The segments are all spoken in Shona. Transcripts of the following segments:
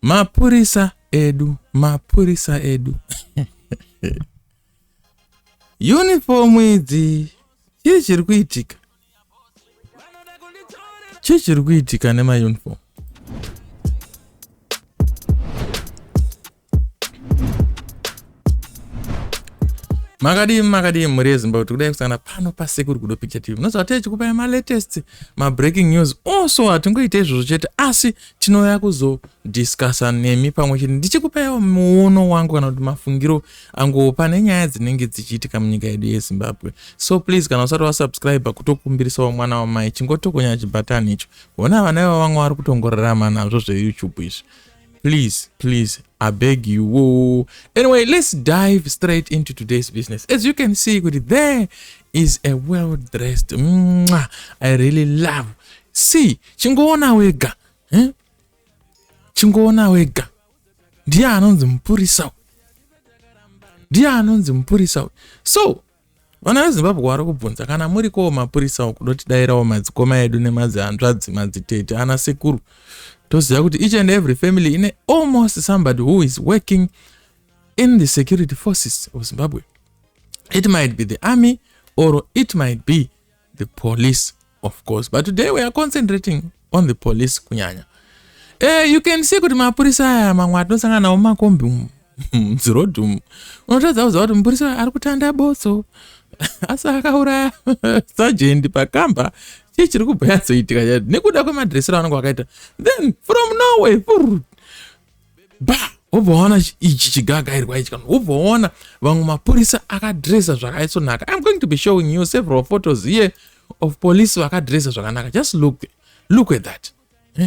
Mapurisa edu. Uniform idzi. Chiri kuitika nema uniform. Makadi muri eZimbabwe tikudai kusangana pano pasekuru kudo picture TV. Unoziva kuti tichikupai ma latest ma breaking news. Also hatingoita izvozvo chete asi tinouya kuzodiscussa nemi pamwe chete ndichikupai muono wangu kana kuti mafungiro angu pane nyaya dzinenge dzichiitika munyika yedu yeZimbabwe. So please kana usati wasubscribe kutokumbirisa mwana wamai chingotokonya chibhatani icho. Ona vana vamwe vari kutongorarama nazvo zveYouTube izvi. Please, I beg you. Whoa. Anyway, let's dive straight into today's business. As you can see, there is a well-dressed. I really love. See, chingoona wega. Chingoona wega. Ndiye anonzi Mapurisa. So, vana veZimbabwe vari kubvunza kana muri ko Mapurisa kudotidairawo madzikoma edu nemadzihanzvadzi madzitete ana sekuru. Toziva kuti each and every family in almost somebody who is working in the security forces of Zimbabwe. It might be the army or it might be the police, of course. But today we are concentrating on the police kunyanya. You can see kuti Mapurisa mamwe anosangana nawo makombi mzirodhumu. Unotadza kuziva kuti Mapurisa ari kutanda botso. Asi akauraya sergeant pakamba. Chiri kubhuya zoitika chati nekuda kwemadresero anenge akaita. Then from nowhere ubvaona ichi chigagairwa ichi kana ubvaona vamwe mapurisa akadresa zvakaisonaka. I'm going to be showing you several photos here of police vakadresa zvakanaka. Just look at that.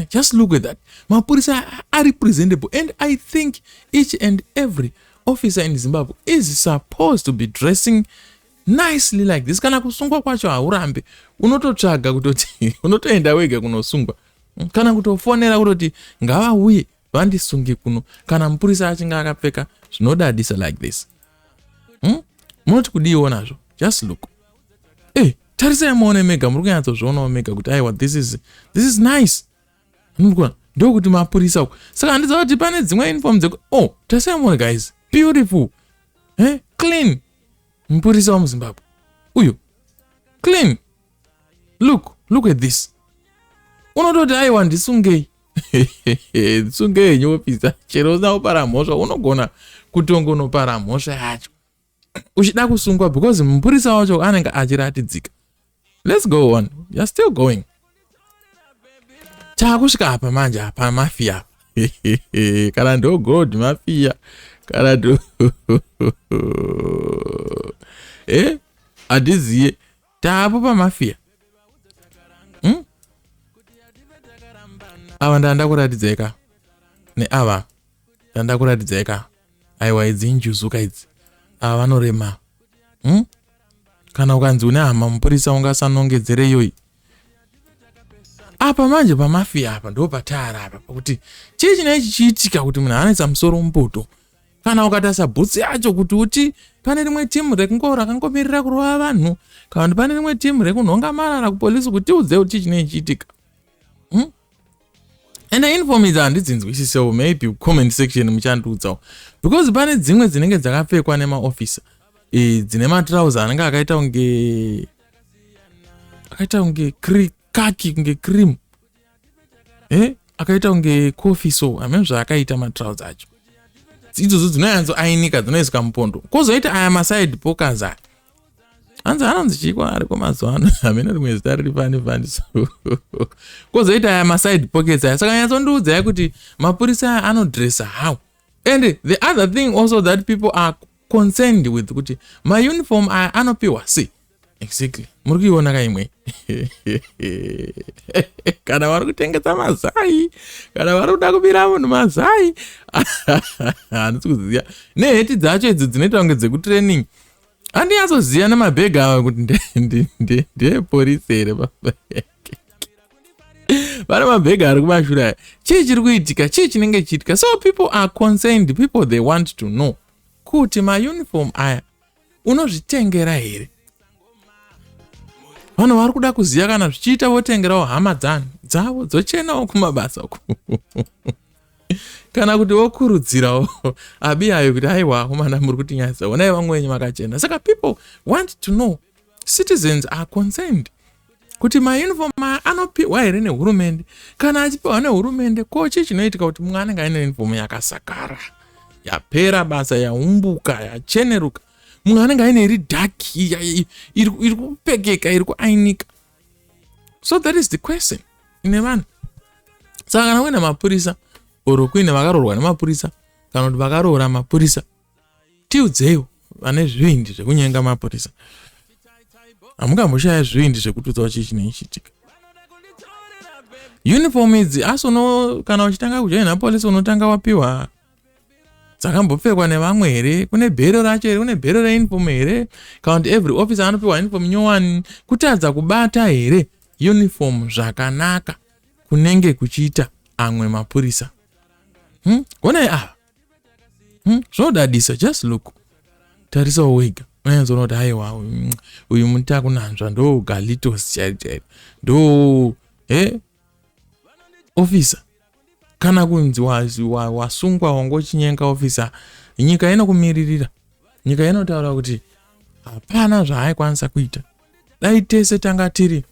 Just look at that. Mapurisa are presentable, and I think each and every officer in Zimbabwe is supposed to be dressing nicely like this. Kana kusungwa kwacho haurambe. Unototsvaga kutoti unotoenda wega kunosungwa. Kana kutofonera kutoti ngavauye vandisunge kuno. Kana mupurisa achinge akapfeka zvinodadisa like this. Munoti kudiiwo nazvo. Just look. Tarisai muone mega muri kunyatsozvionawo mega kuti aiwa this is nice. Ndokuti mapurisa uko. Saka handiziva kuti pane dzimwe uniform dzeko. Tarisai muone guys. Beautiful. Clean. Mapurisa wa muZimbabwe. Uyo. Clean. Look at this. Unototi aiwa ndisungei. Sungei nyopisa. Chero usaopara mhosva unogona kutongonopara mhosva yacho. Uchida kusungwa because mupurisa wacho anenge achiratidzika. Let's go on. You're still going. Chakusvika apa manje apa mafia. Kana ndo god mafia. Kana ndo adiziye taapo pa mafia. Ava ndandakuratidzeka. Ne ava ndandakuratidzeka. Aiwa idzi injuzuka idzi. Ava vanorema. Kana ukanzi une hama mupurisa ungasanongedzere iyoyi. Apa manje pa mafia apa ndo patara apa kuti chii chinenge chichiitika kuti munhu anoisa musoro mumbuto. Kana ukatasa bhutsi yacho kuti uti pane rimwe timu rakangomirira kurova vanhu, kana kuti pane rimwe timu rekunhonga marara kupolisi kuti udze kuti chinenge chiitika. And the uniform is handidzinzwisisewo, maybe comment section muchandiudzawo. Because pane dzimwe dzinenge dzakapfekwa nemaofisa. Dzine matrauza anenge akaita unge kaki kunge cream. Akaita unge coffee so, amene zvakaita matrauza acho. Idzodzo dzinoyanzo ainika dzinoiswa mupondo. Kozoita aya maside pockers aya. Anzi Chiiko ariko mazuva ano amene rimwe zita riri fani so. Kozoita aya maside pockets aya. Saka nyatsondiudza kuti mapurisa anodressa how. And the other thing also that people are concerned with kuti my uniform anopiwa see. Exactly. Muri kuiona kaimwe. Kana vari kutengesa mazai, kana vari kuda kubira munhu mazai. Handisi kuziva. Neheti dzacho idzi dzinoita kunge dzekutraining. Handinyasoziva nemabhegi ava kuti ndeepolisi here baba. Pane mabhegi ari kumashure aya. Chii chiri kuitika? Chii chinenge chiitika? So people are concerned. People they want to know kuti my uniform aya unozvitengera here. Vanhu vari kuda kuziva kana zvichiita votengerawo hama dzavo dzochenawo kumabasa uku. kana kuti wokurudzirawo abi ayo kuti aiwa komana muri kutinyadza onai vamwe wenyu makachena. Saka people want to know, citizens are concerned kuti mauniform anopiwa here nehurumende. Kana achipiwa nehurumende, ko chii chinoitika kuti mumwe anenge aine uniform yakasakara, yapera basa, yaumbuka, yacheneruka, mumwe anenge aine iri dhaki, iri kupfekeka, iri kuainika. So that is the question ine vanhu. Saka kana uine mapurisa oro kuine vakaroorwa nemapurisa kana kuti vakaroora mapurisa, tiudzeiwo vane zvivindi zvekunyenga mapurisa. Hamungamboshaya zvivindi zvekutudzawo chii chinoichitika. Uniform idzi asi kana uchitanga kujoina polisi unotanga wapiwa dzakambopfekwa nevamwe here, kune bhero racho here, kune bhero reuniform here, kana kuti every officer anopiwa uniform nyowani. Kutadza kubata here uniform zvakanaka kunenge kuchiita amwe mapurisa. Onai ava zvinodadisa. Just look, tarisawo wega, unyanzona kuti haiwa uyu mutakunanzva ndo Galitos chairi ndo officer. Kana kunzi wasungwa wangochinyenga officer, nyika inokumiririra, nyika inotaura kuti hapana zvaaikwanisa kuita. Dai tese tanga tiri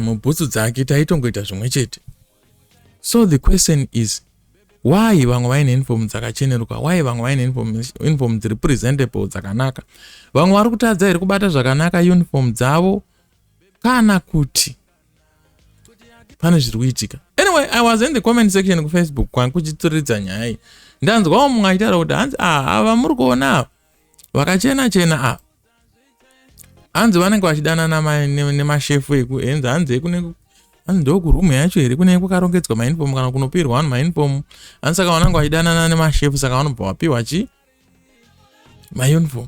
mubhutsu dzake taitongoita zvimwe chete. So the question is, why vamwe vaine uniform dzakacheneruka? Why vamwe vaine uniform dziri presentable dzakanaka? Vamwe vari kutadza here kubata zvakanaka uniform dzavo kana kuti pane zviri kuitika? Anyway, I was in the comment section kuFacebook kuchituridza nyaya iyi. Ndanzwawo mumwe achitaura kuti hanzi ava muri kuona vakachena chena ava, hanzi vanenge vachidanana nemashefu ekuenza, hanzi ndo kurumu yacho here kune kwakarongedzwa mauniform kana kunopirwa vanhu mauniform. Hanzi saka vanenge vachidanana nemashefu, saka vanobva vapiwa mauniform.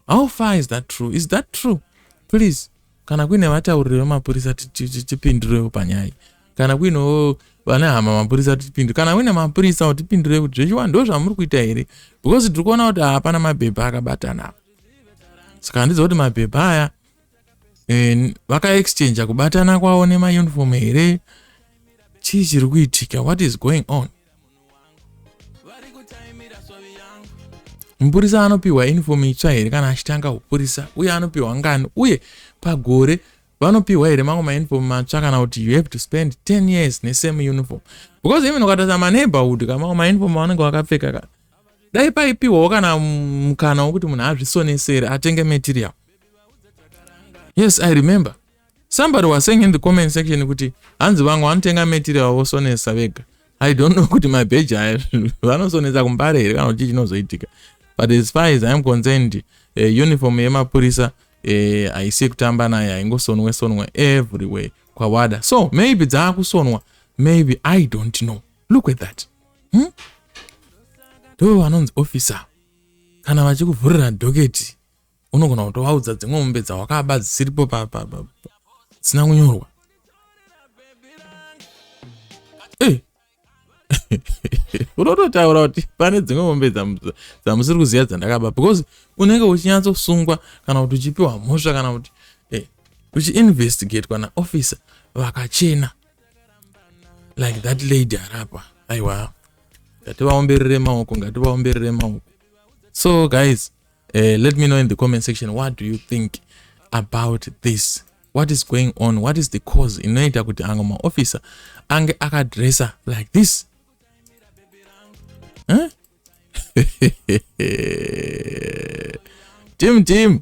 How far is that true? Is that true? Please, kana kuine vatauriri vemapurisa tipindurewo panyaya. Kana kuinewo vane hama mapurisa tipindure. Kana kuine mapurisa utipindure kuti zvechiwa ndo zvamuri kuita here, because tiri kuona kuti hapana mabhebha akabatana. Saka handidzo kuti mabhebha aya vakaexchange kubatana kwavo nemauniform here. Chii chiri kuitika? What is going on? Mupurisa anopiwa uniform itsva here kana achitanga upurisa? Uye anopiwa ngani? Uye pagore vanopiwa here mamwe mauniform matsva kana kuti you have to spend 10 years nesame uniform? Because even ukatarisa maneighborhood kamamwe mauniform vanenge vakapfeka, dai paipiwawo kana mukana wokuti munhu azvisonesere atenge material. Yes, I remember. Somebody was saying in the comment section kuti hanzi vamwe vanotenga material vosonesa vega. I don't know kuti mabheji aya vanosonesa kumbare here kana kuti chinozoitika. But as far as I am concerned, uniform yemapurisa haisi kutamba nayo, haingosonwe everywhere kwawada. So maybe dzaakusonwa, maybe, I don't know. Look at that. Ndo vanonzi officer. Kana vachikuvhurira dhoketi, unogona kutovaudza dzimwe mombe dzawakaba dzisiripo dzisina kunyorwa. Unototaura kuti pane dzimwe mombe dzamusiri kuziva dzandakaba, because unenge uchinyatsosungwa kana kuti uchipiwa mhosva kana kuti uchiinvestigatewa naofficer vakachena like that lady arapa. Aiwa, ngativaomberere maoko. So guys, let me know in the comment section, what do you think about this? What is going on? What is the cause inoita kuti amwe maofficer ange akadressa like this? Team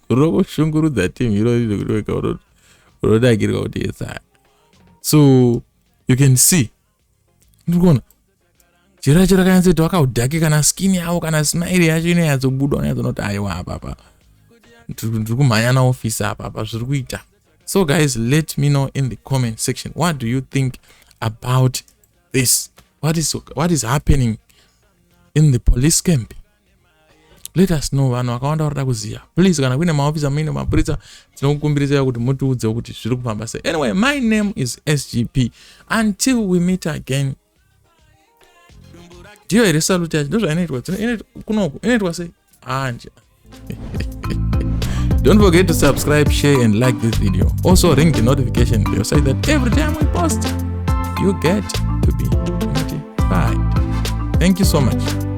rokoshungurudza team iro rodagirwa kuti yesa. So you can see, ndikuona chira kanyatsoti wakaudhaki kana skin yavo kana smile yacho inoyatsobuda, unoyatsonoti aiwa apa ndiri kumhanya naofficer apa zviri kuita. So guys, let me know in the comment section, what do you think about this? What is happening in the police camp? Let us know. Vanhu vakawanda varida kuziva. Please, kana kuine maofficer muine mapurisa, tinokukumbirisai kuti mutiudze kuti zviri kufamba sei. Anyway, my name is SGP. Until we meet again. Ndiyo here salute yacho. Ndo zvainoitwa. Inoitwa sei? Don't forget to subscribe, share and like this video. Also ring the notification bell so that every time we post, you get to be Thank you so much.